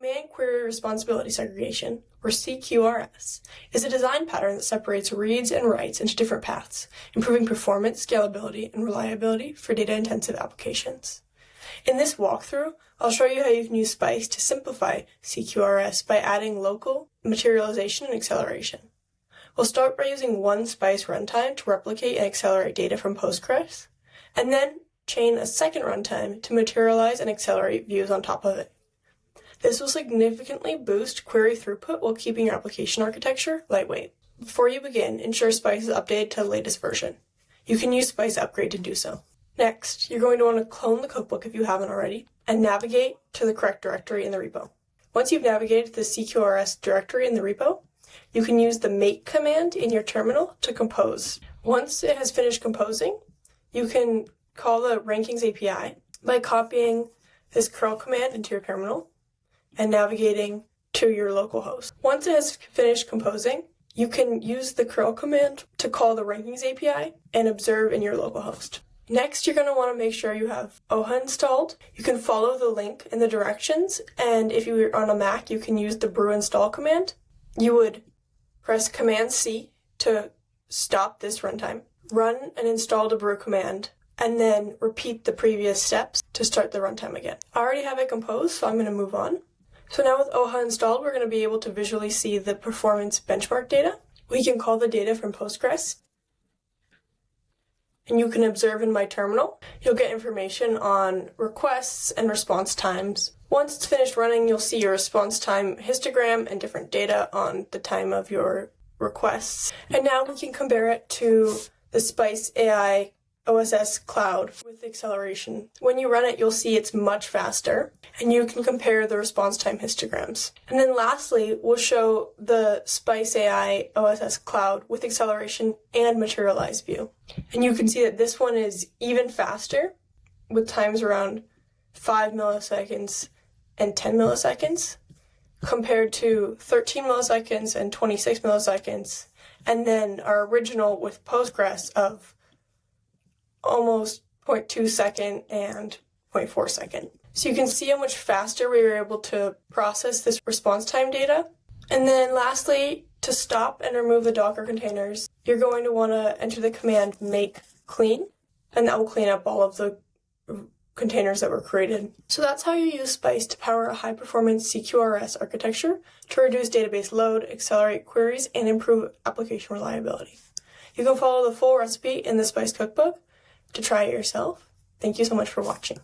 Command Query Responsibility Segregation, or CQRS, is a design pattern that separates reads and writes into different paths, improving performance, scalability, and reliability for data-intensive applications. In this walkthrough, I'll show you how you can use Spice to simplify CQRS by adding local materialization and acceleration. We'll start by using one Spice runtime to replicate and accelerate data from Postgres, and then chain a second runtime to materialize and accelerate views on top of it. This will significantly boost query throughput while keeping your application architecture lightweight. Before you begin, ensure Spice is updated to the latest version. You can use Spice Upgrade to do so. Next, you're going to want to clone the cookbook if you haven't already, and navigate to the correct directory in the repo. Once you've navigated to the CQRS directory in the repo, you can use the make command in your terminal to compose. Once it has finished composing, you can call the rankings API by copying this curl command into your terminal and navigating to your local host. Once it has finished composing, you can use the curl command to call the rankings API and observe in your local host. Next, you're going to want to make sure you have OHA installed. You can follow the link in the directions, and if you're on a Mac, you can use the brew install command. You would press Command C to stop this runtime, run and install the brew command, and then repeat the previous steps to start the runtime again. I already have it composed, so I'm going to move on. So now with OHA installed, we're going to be able to visually see the performance benchmark data. We can call the data from Postgres, and you can observe in my terminal. You'll get information on requests and response times. Once it's finished running, you'll see your response time histogram and different data on the time of your requests. And now we can compare it to the Spice.ai OSS cloud with acceleration. When you run it, you'll see it's much faster, and you can compare the response time histograms. And then lastly, we'll show the Spice.ai OSS cloud with acceleration and materialized view. And you can see that this one is even faster, with times around 5 milliseconds and 10 milliseconds, compared to 13 milliseconds and 26 milliseconds, and then our original with Postgres of almost 0.2 second and 0.4 second. So you can see how much faster we were able to process this response time data. And then lastly, to stop and remove the Docker containers, you're going to want to enter the command make clean, and that will clean up all of the containers that were created. So that's how you use Spice to power a high-performance CQRS architecture to reduce database load, accelerate queries, and improve application reliability. You can follow the full recipe in the Spice cookbook to try it yourself. Thank you so much for watching.